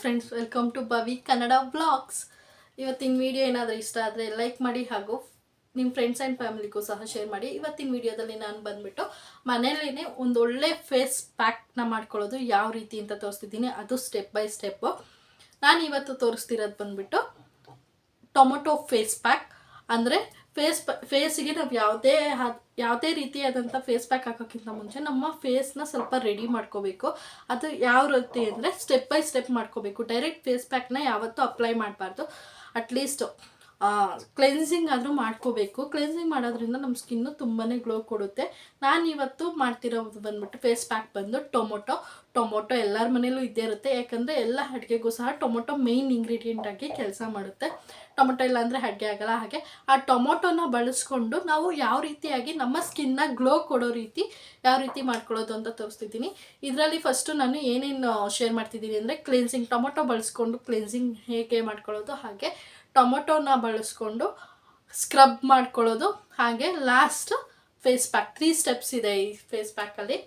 Friends, welcome to Bhavi Kannada blogs. ಇವತ್ತಿನ video ಏನಾದರೂ ಇಷ್ಟ ಆದರೆ ಲೈಕ್ ಮಾಡಿ ಹಾಗೂ ನಿಮ್ಮ ಫ್ರೆಂಡ್ಸ್ ಆ್ಯಂಡ್ ಫ್ಯಾಮಿಲಿಗೂ ಸಹ ಶೇರ್ ಮಾಡಿ. ಇವತ್ತಿನ ವಿಡಿಯೋದಲ್ಲಿ ನಾನು ಬಂದುಬಿಟ್ಟು ಮನೆಯಲ್ಲೇ ಒಂದು ಒಳ್ಳೆ ಫೇಸ್ ಪ್ಯಾಕ್ನ ಮಾಡ್ಕೊಳ್ಳೋದು ಯಾವ ರೀತಿ ಅಂತ ತೋರಿಸ್ತಿದ್ದೀನಿ. ಅದು ಸ್ಟೆಪ್ ಬೈ ಸ್ಟೆಪ್ಪು. ನಾನು ಇವತ್ತು ತೋರಿಸ್ತಿರೋದು ಬಂದುಬಿಟ್ಟು ಟೊಮೊಟೊ ಫೇಸ್ ಪ್ಯಾಕ್. ಅಂದರೆ ಫೇಸಿಗೆ ನಾವು ಯಾವುದೇ ರೀತಿಯಾದಂಥ ಫೇಸ್ ಪ್ಯಾಕ್ ಹಾಕೋಕ್ಕಿಂತ ಮುಂಚೆ ನಮ್ಮ ಫೇಸ್ನ ಸ್ವಲ್ಪ ರೆಡಿ ಮಾಡ್ಕೋಬೇಕು. ಅದು ಯಾವ ರೀತಿ ಅಂದರೆ ಸ್ಟೆಪ್ ಬೈ ಸ್ಟೆಪ್ ಮಾಡ್ಕೋಬೇಕು. ಡೈರೆಕ್ಟ್ ಫೇಸ್ ಪ್ಯಾಕ್ನ ಯಾವತ್ತೂ ಅಪ್ಲೈ ಮಾಡಬಾರ್ದು. ಅಟ್ಲೀಸ್ಟ್ ಕ್ಲೆನ್ಸಿಂಗ್ ಆದರೂ ಮಾಡ್ಕೋಬೇಕು. ಕ್ಲೆನ್ಸಿಂಗ್ ಮಾಡೋದ್ರಿಂದ ನಮ್ಮ ಸ್ಕಿನ್ನು ತುಂಬಾ ಗ್ಲೋ ಕೊಡುತ್ತೆ. ನಾನು ಇವತ್ತು ಮಾಡ್ತಿರೋದು ಬಂದ್ಬಿಟ್ಟು ಫೇಸ್ ಪ್ಯಾಕ್ ಬಂದು ಟೊಮೊಟೊ ಎಲ್ಲರ ಮನೇಲೂ ಇದ್ದೇ ಇರುತ್ತೆ. ಯಾಕಂದರೆ ಎಲ್ಲ ಅಡುಗೆಗೂ ಸಹ ಟೊಮೊಟೊ ಮೇಯ್ನ್ ಇಂಗ್ರೀಡಿಯೆಂಟ್ ಆಗಿ ಕೆಲಸ ಮಾಡುತ್ತೆ. ಟೊಮೊಟೊ ಇಲ್ಲ ಅಂದರೆ ಅಡುಗೆ ಆಗಲ್ಲ. ಹಾಗೆ ಆ ಟೊಮೊಟೊನ ಬಳಸ್ಕೊಂಡು ನಾವು ಯಾವ ರೀತಿಯಾಗಿ ನಮ್ಮ ಸ್ಕಿನ್ನ ಗ್ಲೋ ಕೊಡೋ ರೀತಿ ಯಾವ ರೀತಿ ಮಾಡ್ಕೊಳ್ಳೋದು ಅಂತ ತೋರಿಸ್ತಿದ್ದೀನಿ. ಇದರಲ್ಲಿ ಫಸ್ಟು ನಾನು ಏನೇನು ಶೇರ್ ಮಾಡ್ತಿದ್ದೀನಿ ಅಂದರೆ ಕ್ಲೆನ್ಸಿಂಗ್, ಟೊಮೊಟೊ ಬಳಸ್ಕೊಂಡು ಕ್ಲೆನ್ಸಿಂಗ್ ಹೇಗೆ ಮಾಡ್ಕೊಳ್ಳೋದು, ಹಾಗೆ ಟೊಮೊಟೊನ ಬಳಸ್ಕೊಂಡು ಸ್ಕ್ರಬ್ ಮಾಡ್ಕೊಳ್ಳೋದು, ಹಾಗೆ ಲಾಸ್ಟ್ ಫೇಸ್ ಪ್ಯಾಕ್. 3 ಸ್ಟೆಪ್ಸ್ ಇದೆ ಈ ಫೇಸ್ ಪ್ಯಾಕಲ್ಲಿ.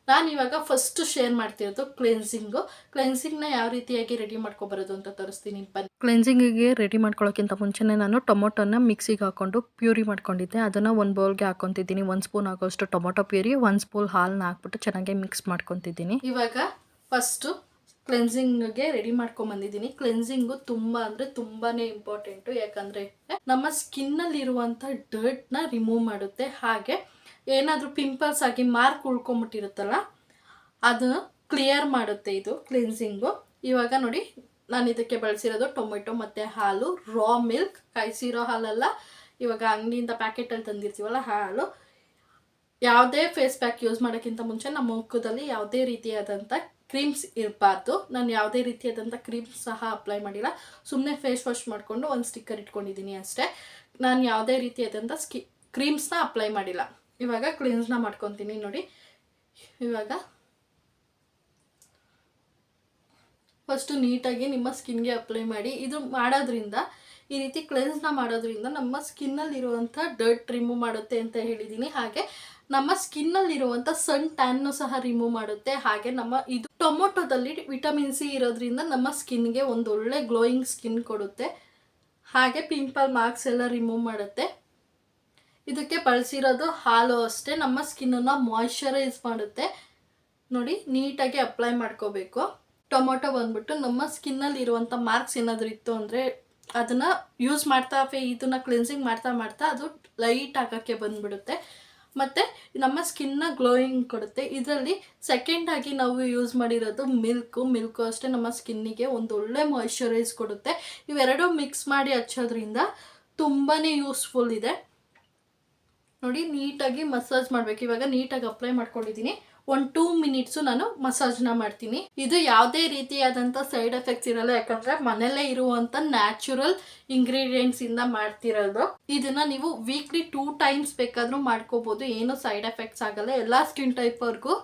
ನಾನು ಇವಾಗ ಫಸ್ಟ್ ಶೇರ್ ಮಾಡ್ತಿರೋದು ಕ್ಲೆನ್ಸಿಂಗ್ನ ಯಾವ ರೀತಿಯಾಗಿ ರೆಡಿ ಮಾಡ್ಕೊಬರೋದು ಅಂತ ತೋರಿಸ್ತೀನಿ ಬನ್ನಿ. ಕ್ಲೆನ್ಸಿಂಗಿಗೆ ರೆಡಿ ಮಾಡ್ಕೊಳ್ಳೋಕ್ಕಿಂತ ಮುಂಚೆನೇ ನಾನು ಟೊಮೊಟೊನ ಮಿಕ್ಸಿಗೆ ಹಾಕ್ಕೊಂಡು ಪ್ಯೂರಿ ಮಾಡ್ಕೊಂಡಿದ್ದೆ. ಅದನ್ನು ಒಂದು ಬೌಲ್ಗೆ ಹಾಕ್ಕೊತಿದ್ದೀನಿ. 1 ಸ್ಪೂನ್ ಆಗೋಷ್ಟು ಟೊಮೊಟೊ ಪ್ಯೂರಿ, 1 ಸ್ಪೂನ್ ಹಾಲನ್ನ ಹಾಕ್ಬಿಟ್ಟು ಚೆನ್ನಾಗಿ ಮಿಕ್ಸ್ ಮಾಡ್ಕೊತಿದ್ದೀನಿ. ಇವಾಗ ಫಸ್ಟು ಕ್ಲೆನ್ಸಿಂಗ್ಗೆ ರೆಡಿ ಮಾಡ್ಕೊಂಬಂದಿದ್ದೀನಿ. ಕ್ಲೆನ್ಸಿಂಗು ತುಂಬ ಇಂಪಾರ್ಟೆಂಟು. ಯಾಕಂದರೆ ನಮ್ಮ ಸ್ಕಿನ್ನಲ್ಲಿರುವಂಥ ಡರ್ಟ್ನ ರಿಮೂವ್ ಮಾಡುತ್ತೆ. ಹಾಗೆ ಏನಾದರೂ ಪಿಂಪಲ್ಸ್ ಆಗಿ ಮಾರ್ಕ್ ಉಳ್ಕೊಂಬಿಟ್ಟಿರುತ್ತಲ್ಲ ಅದನ್ನು ಕ್ಲಿಯರ್ ಮಾಡುತ್ತೆ ಇದು ಕ್ಲೆನ್ಸಿಂಗು. ಇವಾಗ ನೋಡಿ, ನಾನು ಇದಕ್ಕೆ ಬಳಸಿರೋದು ಟೊಮೆಟೊ ಮತ್ತು ಹಾಲು, ರಾ ಮಿಲ್ಕ್, ಕಾಯಿಸಿರೋ ಹಾಲಲ್ಲ, ಇವಾಗ ಅಂಗಡಿಯಿಂದ ಪ್ಯಾಕೆಟಲ್ಲಿ ತಂದಿರ್ತೀವಲ್ಲ ಹಾಲು. ಯಾವುದೇ ಫೇಸ್ ಪ್ಯಾಕ್ ಯೂಸ್ ಮಾಡೋಕ್ಕಿಂತ ಮುಂಚೆ ನಮ್ಮ ಮುಖದಲ್ಲಿ ಯಾವುದೇ ರೀತಿಯಾದಂಥ ಕ್ರೀಮ್ಸ್ ಇರಬಾರ್ದು. ನಾನು ಯಾವುದೇ ರೀತಿಯಾದಂಥ ಕ್ರೀಮ್ಸ್ ಸಹ ಅಪ್ಲೈ ಮಾಡಿಲ್ಲ. ಸುಮ್ಮನೆ ಫೇಸ್ ವಾಶ್ ಮಾಡಿಕೊಂಡು ಒಂದು ಸ್ಟಿಕ್ಕರ್ ಇಟ್ಕೊಂಡಿದ್ದೀನಿ ಅಷ್ಟೇ. ನಾನು ಯಾವುದೇ ರೀತಿಯಾದಂಥ ಕ್ರೀಮ್ಸ್ನ ಅಪ್ಲೈ ಮಾಡಿಲ್ಲ. ಇವಾಗ ಕ್ಲೀನ್ಸ್ನ ಮಾಡ್ಕೊತೀನಿ ನೋಡಿ. ಇವಾಗ ಫಸ್ಟು ನೀಟಾಗಿ ನಿಮ್ಮ ಸ್ಕಿನ್ಗೆ ಅಪ್ಲೈ ಮಾಡಿ. ಇದು ಮಾಡೋದ್ರಿಂದ, ಈ ರೀತಿ ಕ್ಲೆನ್ಸ್ನ ಮಾಡೋದ್ರಿಂದ ನಮ್ಮ ಸ್ಕಿನ್ನಲ್ಲಿರುವಂಥ ಡರ್ಟ್ ರಿಮೂವ್ ಮಾಡುತ್ತೆ ಅಂತ ಹೇಳಿದ್ದೀನಿ. ಹಾಗೆ ನಮ್ಮ ಸ್ಕಿನ್ನಲ್ಲಿರುವಂಥ ಸನ್ ಟ್ಯಾನ್ನು ಸಹ ರಿಮೂವ್ ಮಾಡುತ್ತೆ. ಹಾಗೆ ಇದು ಟೊಮೊಟೊದಲ್ಲಿ ವಿಟಮಿನ್ ಸಿ ಇರೋದ್ರಿಂದ ನಮ್ಮ ಸ್ಕಿನ್ಗೆ ಒಂದು ಒಳ್ಳೆ ಗ್ಲೋಯಿಂಗ್ ಸ್ಕಿನ್ ಕೊಡುತ್ತೆ. ಹಾಗೆ ಪಿಂಪಲ್ ಮಾರ್ಕ್ಸ್ ಎಲ್ಲ ರಿಮೂವ್ ಮಾಡುತ್ತೆ. ಇದಕ್ಕೆ ಬಳಸಿರೋದು ಹಾಲು ಅಷ್ಟೇ. ನಮ್ಮ ಸ್ಕಿನ್ನನ್ನು ಮಾಯ್ಶ್ಚರೈಸ್ ಮಾಡುತ್ತೆ. ನೋಡಿ, ನೀಟಾಗಿ ಅಪ್ಲೈ ಮಾಡ್ಕೋಬೇಕು. ಟೊಮೊಟೊ ಬಂದ್ಬಿಟ್ಟು ನಮ್ಮ ಸ್ಕಿನ್ನಲ್ಲಿ ಇರುವಂಥ ಮಾರ್ಕ್ಸ್ ಏನಾದರೂ ಇತ್ತು ಅಂದರೆ ಅದನ್ನು ಯೂಸ್ ಮಾಡ್ತಾ ಇದನ್ನು ಕ್ಲೆನ್ಸಿಂಗ್ ಮಾಡ್ತಾ ಅದು ಲೈಟ್ ಆಗೋಕ್ಕೆ ಬಂದುಬಿಡುತ್ತೆ. ಮತ್ತು ನಮ್ಮ ಸ್ಕಿನ್ನ ಗ್ಲೋಯಿಂಗ್ ಕೊಡುತ್ತೆ. ಇದರಲ್ಲಿ ಸೆಕೆಂಡಾಗಿ ನಾವು ಯೂಸ್ ಮಾಡಿರೋದು ಮಿಲ್ಕು ಅಷ್ಟೇ ನಮ್ಮ ಸ್ಕಿನ್ನಿಗೆ ಒಂದು ಒಳ್ಳೆ ಮಾಯ್ಶ್ಚರೈಸ್ ಕೊಡುತ್ತೆ. ಇವೆರಡೂ ಮಿಕ್ಸ್ ಮಾಡಿ ಹಚ್ಚೋದ್ರಿಂದ ತುಂಬಾ ಯೂಸ್ಫುಲ್ ಇದೆ. ನೋಡಿ, ನೀಟಾಗಿ ಮಸಾಜ್ ಮಾಡಬೇಕು. ಇವಾಗ ನೀಟಾಗಿ ಅಪ್ಲೈ ಮಾಡ್ಕೊಂಡಿದ್ದೀನಿ. 1-2 ಮಿನಿಟ್ಸು ನಾನು ಮಸಾಜ್ನ ಮಾಡ್ತೀನಿ. ಇದು ಯಾವುದೇ ರೀತಿಯಾದಂಥ ಸೈಡ್ ಎಫೆಕ್ಟ್ಸ್ ಇರಲ್ಲ. ಯಾಕಂದರೆ ಮನೆಯಲ್ಲೇ ಇರುವಂಥ ನ್ಯಾಚುರಲ್ ಇಂಗ್ರೀಡಿಯೆಂಟ್ಸಿಂದ ಮಾಡ್ತಿರೋದು. ಇದನ್ನು ನೀವು ವೀಕ್ಲಿ 2 ಟೈಮ್ಸ್ ಬೇಕಾದರೂ ಮಾಡ್ಕೋಬೋದು. ಏನೂ ಸೈಡ್ ಎಫೆಕ್ಟ್ಸ್ ಆಗಲ್ಲ. ಎಲ್ಲ ಸ್ಕಿನ್ ಟೈಪ್ವರೆಗೂ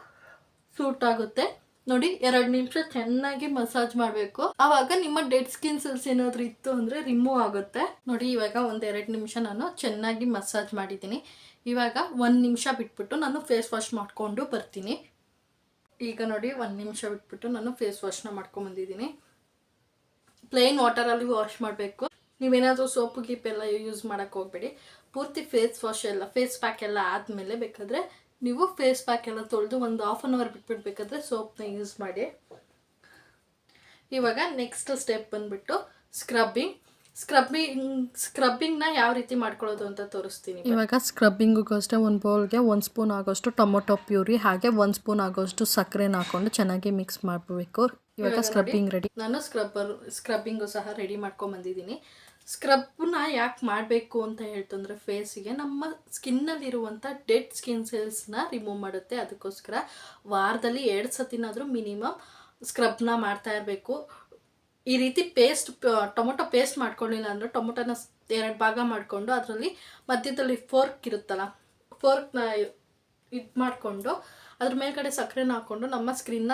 ಸೂಟ್ ಆಗುತ್ತೆ. ನೋಡಿ, 2 ನಿಮಿಷ ಚೆನ್ನಾಗಿ ಮಸಾಜ್ ಮಾಡಬೇಕು. ಆವಾಗ ನಿಮ್ಮ ಡೆಡ್ ಸ್ಕಿನ್ ಸೆಲ್ಸ್ ಏನಾದರೂ ಇತ್ತು ಅಂದರೆ ರಿಮೂವ್ ಆಗುತ್ತೆ. ನೋಡಿ, ಇವಾಗ 1-2 ನಿಮಿಷ ನಾನು ಚೆನ್ನಾಗಿ ಮಸಾಜ್ ಮಾಡಿದ್ದೀನಿ. ಇವಾಗ 1 ನಿಮಿಷ ಬಿಟ್ಬಿಟ್ಟು ನಾನು ಫೇಸ್ ವಾಶ್ ಮಾಡಿಕೊಂಡು ಬರ್ತೀನಿ. ಈಗ ನೋಡಿ, 1 ನಿಮಿಷ ಬಿಟ್ಬಿಟ್ಟು ನಾನು ಫೇಸ್ ವಾಶ್ನ ಮಾಡ್ಕೊಂಬಂದಿದ್ದೀನಿ. ಪ್ಲೇನ್ ವಾಟರಲ್ಲಿ ವಾಶ್ ಮಾಡಬೇಕು. ನೀವೇನಾದರೂ ಸೋಪು ಗೀಪೆಲ್ಲ ಯೂಸ್ ಮಾಡೋಕ್ಕೆ ಹೋಗಬೇಡಿ. ಪೂರ್ತಿ ಫೇಸ್ ಪ್ಯಾಕ್ ಎಲ್ಲ ಆದಮೇಲೆ ಬೇಕಾದರೆ ನೀವು ಫೇಸ್ ಪ್ಯಾಕ್ ಎಲ್ಲ ತೊಳೆದು ಒಂದು 1/2 ಅವರ್ ಬಿಟ್ಬಿಡ್ಬೇಕಾದ್ರೆ ಸೋಪ್ನ ಯೂಸ್ ಮಾಡಿ. ಇವಾಗ ನೆಕ್ಸ್ಟ್ ಸ್ಟೆಪ್ ಬಂದುಬಿಟ್ಟು ಸ್ಕ್ರಬ್ಬಿಂಗ್ನ ಯಾವ ರೀತಿ ಮಾಡ್ಕೊಳ್ಳೋದು ಅಂತ ತೋರಿಸ್ತೀನಿ. ಇವಾಗ ಸ್ಕ್ರಬ್ಬಿಂಗಿಗೂ ಅಷ್ಟೇ ಒಂದು ಬೌಲ್ಗೆ 1 ಸ್ಪೂನ್ ಆಗೋಷ್ಟು ಟೊಮೊಟೊ ಪ್ಯೂರಿ, ಹಾಗೆ 1 ಸ್ಪೂನ್ ಆಗೋಷ್ಟು ಸಕ್ಕರೆನ ಹಾಕ್ಕೊಂಡು ಚೆನ್ನಾಗಿ ಮಿಕ್ಸ್ ಮಾಡಬೇಕು. ಇವಾಗ ಸ್ಕ್ರಬ್ಬಿಂಗ್ ರೆಡಿ. ನಾನು ಸ್ಕ್ರಬ್ಬಿಂಗು ಸಹ ರೆಡಿ ಮಾಡ್ಕೊಂಬಂದಿದ್ದೀನಿ. ಸ್ಕ್ರಬ್ನ ಯಾಕೆ ಮಾಡಬೇಕು ಅಂತ ಹೇಳ್ತಂದ್ರೆ ಫೇಸಿಗೆ ನಮ್ಮ ಸ್ಕಿನ್ನಲ್ಲಿರುವಂಥ ಡೆಡ್ ಸ್ಕಿನ್ ಸೆಲ್ಸ್ನ ರಿಮೂವ್ ಮಾಡುತ್ತೆ. ಅದಕ್ಕೋಸ್ಕರ ವಾರದಲ್ಲಿ 2 ಸತಿನಾದರೂ ಮಿನಿಮಮ್ ಸ್ಕ್ರಬ್ನ ಮಾಡ್ತಾ ಇರಬೇಕು. ಈ ರೀತಿ ಟೊಮೊಟೊ ಪೇಸ್ಟ್ ಮಾಡ್ಕೊಳ್ಳಿಲ್ಲ ಅಂದರೆ ಟೊಮೊಟೊನ 2 ಭಾಗ ಮಾಡಿಕೊಂಡು ಅದರಲ್ಲಿ ಮಧ್ಯದಲ್ಲಿ ಫೋರ್ಕ್ ಇರುತ್ತಲ್ಲ, ಫೋರ್ಕ್ನ ಇದು ಮಾಡಿಕೊಂಡು ಅದ್ರ ಮೇಲ್ಗಡೆ ಸಕ್ಕರೆನ ಹಾಕ್ಕೊಂಡು ನಮ್ಮ ಸ್ಕಿನ್ನ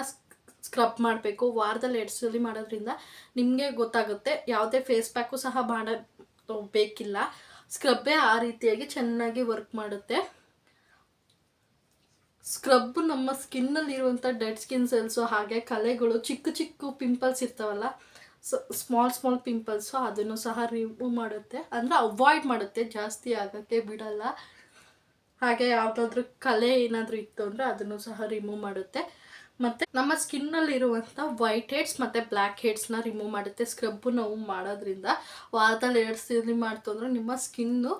ಸ್ಕ್ರಬ್ ಮಾಡಬೇಕು. ವಾರದಲ್ಲಿ 2 ಸಲ ಮಾಡೋದ್ರಿಂದ ನಿಮಗೆ ಗೊತ್ತಾಗುತ್ತೆ. ಯಾವುದೇ ಫೇಸ್ ಪ್ಯಾಕು ಸಹ ಬೇಕಿಲ್ಲ. ಸ್ಕ್ರಬ್ಬೇ ಆ ರೀತಿಯಾಗಿ ಚೆನ್ನಾಗಿ ವರ್ಕ್ ಮಾಡುತ್ತೆ. ಸ್ಕ್ರಬ್ ನಮ್ಮ ಸ್ಕಿನ್ನಲ್ಲಿರುವಂಥ ಡೆಡ್ ಸ್ಕಿನ್ ಸೆಲ್ಸು ಹಾಗೆ ಕಲೆಗಳು ಚಿಕ್ಕ ಚಿಕ್ಕ ಪಿಂಪಲ್ಸ್ ಇರ್ತಾವಲ್ಲ, ಸ್ಮಾಲ್ ಪಿಂಪಲ್ಸು ಅದನ್ನು ಸಹ ರಿಮೂವ್ ಮಾಡುತ್ತೆ, ಅಂದರೆ ಅವಾಯ್ಡ್ ಮಾಡುತ್ತೆ, ಜಾಸ್ತಿ ಆಗೋಕ್ಕೆ ಬಿಡಲ್ಲ. ಹಾಗೆ ಯಾವುದಾದ್ರೂ ಕಲೆ ಏನಾದರೂ ಇತ್ತು ಅಂದರೆ ಅದನ್ನು ಸಹ ರಿಮೂವ್ ಮಾಡುತ್ತೆ. ಮತ್ತು ನಮ್ಮ ಸ್ಕಿನ್ನಲ್ಲಿರುವಂಥ ವೈಟ್ ಹೆಡ್ಸ್ ಮತ್ತು ಬ್ಲ್ಯಾಕ್ ಹೆಡ್ಸ್ನ ರಿಮೂವ್ ಮಾಡುತ್ತೆ ಸ್ಕ್ರಬ್ಬು ನಾವು ಮಾಡೋದ್ರಿಂದ. ವಾರದಲ್ಲಿ 2 ಸಲ ಮಾಡ್ತು ಅಂದರೆ ನಿಮ್ಮ ಸ್ಕಿನ್ನು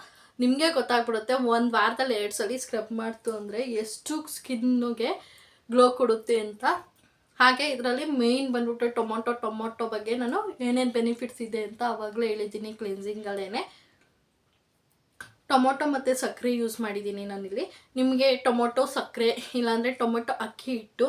ನಿಮಗೆ ಗೊತ್ತಾಗ್ಬಿಡುತ್ತೆ. ಒಂದು ವಾರದಲ್ಲಿ 2 ಸಲ ಸ್ಕ್ರಬ್ ಮಾಡ್ತು ಅಂದರೆ ಎಷ್ಟು ಸ್ಕಿನ್ನುಗೆ ಗ್ಲೋ ಕೊಡುತ್ತೆ ಅಂತ. ಹಾಗೆ ಇದರಲ್ಲಿ ಮೇಯ್ನ್ ಬಂದ್ಬಿಟ್ಟು ಟೊಮೊಟೊ ಬಗ್ಗೆ ನಾನು ಏನೇನು ಬೆನಿಫಿಟ್ಸ್ ಇದೆ ಅಂತ ಆವಾಗಲೇ ಹೇಳಿದ್ದೀನಿ ಕ್ಲಿನ್ಸಿಂಗಲ್ಲೇ. ಟೊಮೊಟೊ ಮತ್ತು ಸಕ್ಕರೆ ಯೂಸ್ ಮಾಡಿದ್ದೀನಿ ನಾನಿಲ್ಲಿ. ನಿಮಗೆ ಟೊಮೊಟೊ ಸಕ್ಕರೆ ಇಲ್ಲಾಂದರೆ ಟೊಮೊಟೊ ಅಕ್ಕಿ ಹಿಟ್ಟು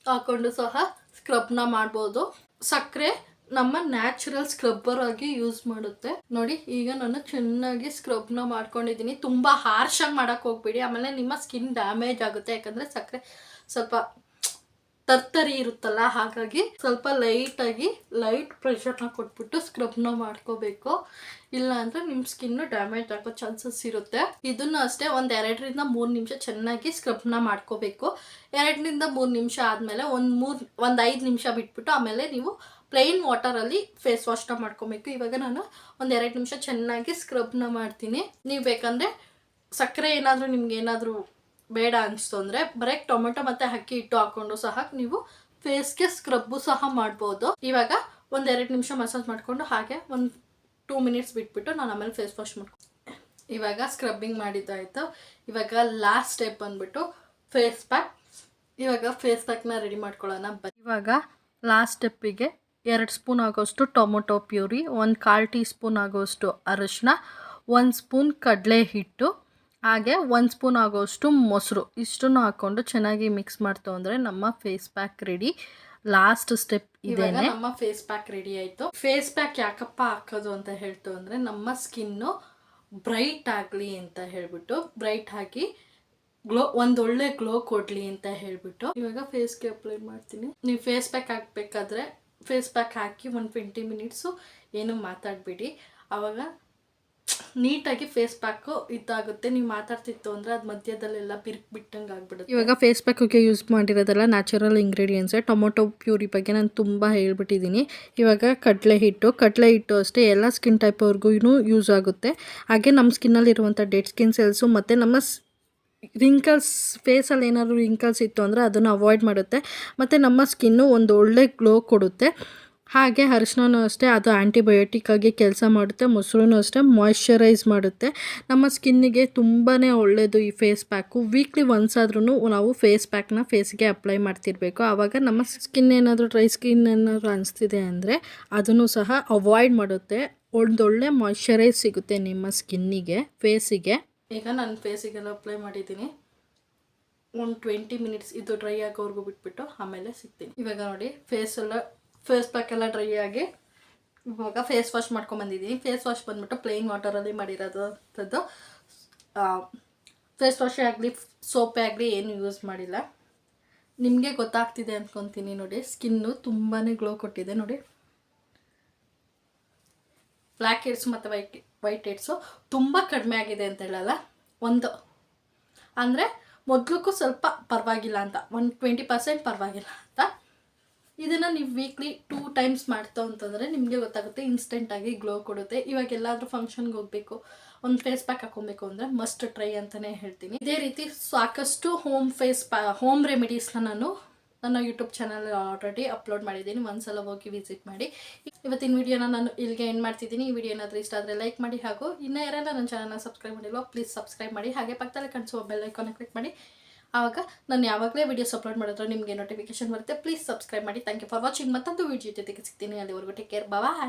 ಹಾಕ್ಕೊಂಡು ಸಹ ಸ್ಕ್ರಬ್ನ ಮಾಡ್ಬೋದು. ಸಕ್ಕರೆ ನಮ್ಮ ನ್ಯಾಚುರಲ್ ಸ್ಕ್ರಬ್ಬರ್ ಆಗಿ ಯೂಸ್ ಮಾಡುತ್ತೆ. ನೋಡಿ ಈಗ ನಾನು ಚೆನ್ನಾಗಿ ಸ್ಕ್ರಬ್ನ ಮಾಡ್ಕೊಂಡಿದ್ದೀನಿ. ತುಂಬ ಹಾರ್ಶಾಗಿ ಮಾಡೋಕ್ಕೆ ಹೋಗ್ಬೇಡಿ, ಆಮೇಲೆ ನಿಮ್ಮ ಸ್ಕಿನ್ ಡ್ಯಾಮೇಜ್ ಆಗುತ್ತೆ. ಯಾಕಂದರೆ ಸಕ್ಕರೆ ಸ್ವಲ್ಪ ತರ್ತರಿ ಇರುತ್ತಲ್ಲ, ಹಾಗಾಗಿ ಸ್ವಲ್ಪ ಲೈಟ್ ಪ್ರೆಷರ್ನ ಕೊಟ್ಬಿಟ್ಟು ಸ್ಕ್ರಬ್ನ ಮಾಡ್ಕೋಬೇಕು. ಇಲ್ಲ ಅಂದರೆ ನಿಮ್ಮ ಸ್ಕಿನ್ನು ಡ್ಯಾಮೇಜ್ ಆಗೋ ಚಾನ್ಸಸ್ ಇರುತ್ತೆ. ಇದನ್ನು ಅಷ್ಟೇ ಒಂದು 2ರಿಂದ 3 ನಿಮಿಷ ಚೆನ್ನಾಗಿ ಸ್ಕ್ರಬ್ನ ಮಾಡ್ಕೋಬೇಕು. 2ರಿಂದ 3 ನಿಮಿಷ ಆದಮೇಲೆ ಒಂದು 5 ನಿಮಿಷ ಬಿಟ್ಬಿಟ್ಟು ಆಮೇಲೆ ನೀವು ಪ್ಲೈನ್ ವಾಟರಲ್ಲಿ ಫೇಸ್ ವಾಶ್ನ ಮಾಡ್ಕೋಬೇಕು. ಇವಾಗ ನಾನು ಒಂದು 2 ನಿಮಿಷ ಚೆನ್ನಾಗಿ ಸ್ಕ್ರಬ್ನ ಮಾಡ್ತೀನಿ. ನೀವು ಬೇಕಂದರೆ ಸಕ್ಕರೆ ಏನಾದರೂ ನಿಮ್ಗೆ ಏನಾದರೂ ಬೇಡ ಅನಿಸ್ತು ಅಂದರೆ ಬರೀ ಟೊಮೆಟೊ ಮತ್ತು ಅಕ್ಕಿ ಹಿಟ್ಟು ಹಾಕ್ಕೊಂಡು ಸಹ ನೀವು ಫೇಸ್ಗೆ ಸ್ಕ್ರಬ್ಬು ಸಹ ಮಾಡ್ಬೋದು. ಇವಾಗ ಒಂದು 2 ನಿಮಿಷ ಮಸಾಜ್ ಮಾಡಿಕೊಂಡು ಹಾಗೆ ಒಂದು 2 ಮಿನಿಟ್ಸ್ ಬಿಟ್ಬಿಟ್ಟು ನಾನು ಆಮೇಲೆ ಫೇಸ್ ವಾಶ್ ಮಾಡ್ಕೊಂಡು ಇವಾಗ ಸ್ಕ್ರಬ್ಬಿಂಗ್ ಮಾಡಿದ್ದಾಯಿತು. ಇವಾಗ ಲಾಸ್ಟ್ ಸ್ಟೆಪ್ ಬಂದ್ಬಿಟ್ಟು ಫೇಸ್ ಪ್ಯಾಕ್. ಇವಾಗ ಫೇಸ್ ಪ್ಯಾಕ್ನ ರೆಡಿ ಮಾಡ್ಕೊಳ್ಳೋಣ. ಇವಾಗ ಲಾಸ್ಟ್ ಸ್ಟೆಪ್ಪಿಗೆ 2 ಸ್ಪೂನ್ ಆಗೋಷ್ಟು ಟೊಮೊಟೊ ಪ್ಯೂರಿ, 1/4 ಟೀ ಸ್ಪೂನ್ ಆಗೋಷ್ಟು ಅರಿಶಿನ, 1 ಸ್ಪೂನ್ ಕಡಲೆ ಹಿಟ್ಟು, ಹಾಗೆ 1 ಸ್ಪೂನ್ ಆಗೋಷ್ಟು ಮೊಸರು, ಇಷ್ಟನ್ನು ಹಾಕ್ಕೊಂಡು ಚೆನ್ನಾಗಿ ಮಿಕ್ಸ್ ಮಾಡ್ತು ಅಂದರೆ ನಮ್ಮ face pack ready. Last step ಇದೇನೆ. ನಮ್ಮ ಫೇಸ್ ಪ್ಯಾಕ್ ರೆಡಿ ಆಯಿತು. ಫೇಸ್ ಪ್ಯಾಕ್ ಯಾಕಪ್ಪ ಹಾಕೋದು ಅಂತ ಹೇಳ್ತು ಅಂದರೆ ನಮ್ಮ ಸ್ಕಿನ್ನು ಬ್ರೈಟ್ ಆಗಲಿ ಅಂತ ಹೇಳ್ಬಿಟ್ಟು, ಬ್ರೈಟ್ ಆಗಿ ಒಂದೊಳ್ಳೆ ಗ್ಲೋ ಕೊಡಲಿ ಅಂತ ಹೇಳ್ಬಿಟ್ಟು ಇವಾಗ ಫೇಸ್ಗೆ ಅಪ್ಲೈ ಮಾಡ್ತೀನಿ. ನೀವು ಫೇಸ್ ಪ್ಯಾಕ್ ಹಾಕಬೇಕಾದ್ರೆ ಫೇಸ್ ಪ್ಯಾಕ್ ಹಾಕಿ 20 ಮಿನಿಟ್ಸು ಏನು ಮಾತಾಡಬೇಡಿ. ಆವಾಗ ನೀಟಾಗಿ ಫೇಸ್ ಪ್ಯಾಕು ಇದಾಗುತ್ತೆ. ನೀವು ಮಾತಾಡ್ತಿತ್ತು ಅಂದರೆ ಅದು ಮಧ್ಯದಲ್ಲೆಲ್ಲ ಬಿಟ್ಟಂಗೆ ಆಗ್ಬಿಡುತ್ತೆ. ಇವಾಗ ಫೇಸ್ ಪ್ಯಾಕಿಗೆ ಯೂಸ್ ಮಾಡಿರೋದೆಲ್ಲ ನ್ಯಾಚುರಲ್ ಇಂಗ್ರೀಡಿಯೆಂಟ್ಸೇ. ಟೊಮೊಟೊ ಪ್ಯೂರಿ ಬಗ್ಗೆ ನಾನು ತುಂಬ ಹೇಳ್ಬಿಟ್ಟಿದ್ದೀನಿ. ಇವಾಗ ಕಡಲೆ ಹಿಟ್ಟು ಅಷ್ಟೇ ಎಲ್ಲ ಸ್ಕಿನ್ ಟೈಪ್ ಅವ್ರಿಗೂ ಯೂಸ್ ಆಗುತ್ತೆ. ಹಾಗೆ ನಮ್ಮ ಸ್ಕಿನ್ನಲ್ಲಿರುವಂಥ ಡೆಡ್ ಸ್ಕಿನ್ ಸೆಲ್ಸು ಮತ್ತು ನಮ್ಮ ರಿಂಕಲ್ಸ್, ಫೇಸಲ್ಲಿ ಏನಾದರೂ ರಿಂಕಲ್ಸ್ ಇತ್ತು ಅಂದರೆ ಅದನ್ನು ಅವಾಯ್ಡ್ ಮಾಡುತ್ತೆ. ಮತ್ತು ನಮ್ಮ ಸ್ಕಿನ್ನು ಒಂದು ಒಳ್ಳೆ ಗ್ಲೋ ಕೊಡುತ್ತೆ. ಹಾಗೆ ಅರಿಶಿನೂ ಅಷ್ಟೇ, ಅದು ಆ್ಯಂಟಿಬಯೋಟಿಕ್ ಆಗಿ ಕೆಲಸ ಮಾಡುತ್ತೆ. ಮೊಸರು ಅಷ್ಟೇ ಮಾಯ್ಶ್ಚರೈಸ್ ಮಾಡುತ್ತೆ. ನಮ್ಮ ಸ್ಕಿನ್ನಿಗೆ ತುಂಬಾ ಒಳ್ಳೆಯದು ಈ ಫೇಸ್ ಪ್ಯಾಕು. ವೀಕ್ಲಿ ಒನ್ಸ್ ಆದ್ರೂ ನಾವು ಫೇಸ್ ಪ್ಯಾಕ್ನ ಫೇಸ್ಗೆ ಅಪ್ಲೈ ಮಾಡ್ತಿರ್ಬೇಕು. ಆವಾಗ ನಮ್ಮ ಸ್ಕಿನ್ ಏನಾದರೂ ಡ್ರೈ ಸ್ಕಿನ್ ಏನಾದರೂ ಅನಿಸ್ತಿದೆ ಅಂದರೆ ಅದನ್ನು ಸಹ ಅವಾಯ್ಡ್ ಮಾಡುತ್ತೆ. ಒಂದೊಳ್ಳೆ ಮಾಯ್ಶ್ಚರೈಸ್ ಸಿಗುತ್ತೆ ನಿಮ್ಮ ಸ್ಕಿನ್ನಿಗೆ, ಫೇಸಿಗೆ. ಈಗ ನಾನು ಫೇಸಿಗೆಲ್ಲ ಅಪ್ಲೈ ಮಾಡಿದ್ದೀನಿ. ಒಂದು 20 ಮಿನಿಟ್ಸ್ ಇದು ಡ್ರೈ ಆಗೋವರೆಗೂ ಬಿಟ್ಬಿಟ್ಟು ಆಮೇಲೆ ಸಿಗ್ತೀನಿ. ಇವಾಗ ನೋಡಿ ಫೇಸ್ ಪ್ಯಾಕ್ ಎಲ್ಲ ಡ್ರೈ ಆಗಿ ಇವಾಗ ಫೇಸ್ ವಾಶ್ ಮಾಡ್ಕೊಂಬಂದಿದ್ದೀನಿ. ಫೇಸ್ ವಾಶ್ ಬಂದ್ಬಿಟ್ಟು ಪ್ಲೇನ್ ವಾಟರಲ್ಲಿ ಮಾಡಿರೋದು. ಫೇಸ್ ವಾಶೇ ಆಗಲಿ ಸೋಪೇ ಆಗಲಿ ಏನು ಯೂಸ್ ಮಾಡಿಲ್ಲ. ನಿಮಗೆ ಗೊತ್ತಾಗ್ತಿದೆ ಅಂದ್ಕೊತೀನಿ. ನೋಡಿ ಸ್ಕಿನ್ನು ತುಂಬಾ ಗ್ಲೋ ಕೊಟ್ಟಿದೆ. ನೋಡಿ ಬ್ಲ್ಯಾಕ್ ಹೆಡ್ಸ್ ಮತ್ತು ವೈಟ್ ಹೆಡ್ಸು ತುಂಬ ಕಡಿಮೆ ಆಗಿದೆ ಅಂತ ಹೇಳಲ್ಲ, ಒಂದು ಅಂದರೆ ಮೊದಲಕ್ಕೂ ಸ್ವಲ್ಪ ಪರವಾಗಿಲ್ಲ ಅಂತ, 20% ಪರವಾಗಿಲ್ಲ ಅಂತ. ಇದನ್ನು ನೀವು ವೀಕ್ಲಿ 2 ಟೈಮ್ಸ್ ಮಾಡ್ತಾ ಅಂತಂದರೆ ನಿಮಗೆ ಗೊತ್ತಾಗುತ್ತೆ, ಇನ್ಸ್ಟೆಂಟಾಗಿ ಗ್ಲೋ ಕೊಡುತ್ತೆ. ಇವಾಗ ಎಲ್ಲಾದರೂ ಫಂಕ್ಷನ್ಗೆ ಹೋಗಬೇಕು, ಒಂದು ಫೇಸ್ ಪ್ಯಾಕ್ ಹಾಕೊಬೇಕು ಅಂದರೆ ಮಸ್ಟ್ ಟ್ರೈ ಅಂತಲೇ ಹೇಳ್ತೀನಿ. ಇದೇ ರೀತಿ ಸಾಕಷ್ಟು ಹೋಮ್ ರೆಮಿಡೀಸ್ನ ನಾನು ನನ್ನ ಯೂಟ್ಯೂಬ್ ಚಾನಲ್ ಆಲ್ರೆಡಿ ಅಪ್ಲೋಡ್ ಮಾಡಿದ್ದೀನಿ. ಒಂದ್ಸಲ ಹೋಗಿ ವಿಸಿಟ್ ಮಾಡಿ. ಇವತ್ತಿನ ವಿಡಿಯೋನ ನಾನು ಇಲ್ಲಿಗೆ ಎಂಡ್ ಮಾಡ್ತಿದ್ದೀನಿ. ಈ ವಿಡಿಯೋ ಏನಾದರೂ ಇಷ್ಟ ಆದರೆ ಲೈಕ್ ಮಾಡಿ, ಹಾಗೂ ಇನ್ನೂ ಯಾರೆಲ್ಲ ನನ್ನ ಚಾನಲ್ನ ಸಬ್ಸ್ಕ್ರೈಬ್ ಮಾಡಿಲ್ವೋ ಪ್ಲೀಸ್ ಸಬ್ಸ್ಕ್ರೈಬ್ ಮಾಡಿ. ಹಾಗೆ ಪಕ್ಕದಲ್ಲಿ ಕಾಣಿಸುವ ಬೆಲ್ ಐಕಾನ್ನ ಕ್ಲಿಕ್ ಮಾಡಿ. ಆವಾಗ ನಾನು ಯಾವಾಗಲೇ ವೀಡಿಯೋಸ್ ಅಪ್ಲೋಡ್ ಮಾಡಿದ್ರೆ ನಿಮಗೆ ನೋಟಿಫಿಕೇಶನ್ ಬರುತ್ತೆ. ಪ್ಲೀಸ್ ಸಬ್ಸ್ಕ್ರೈಬ್ ಮಾಡಿ. Thank you for watching. ಮತ್ತೊಂದು ವಿಡಿಯೋ ಜೊತೆಗೆ ಸಿಗ್ತೀನಿ. ಅಲ್ಲಿವರೆಗೂ ಟೇಕ್ ಕೇರ್. ಬಾಯ್.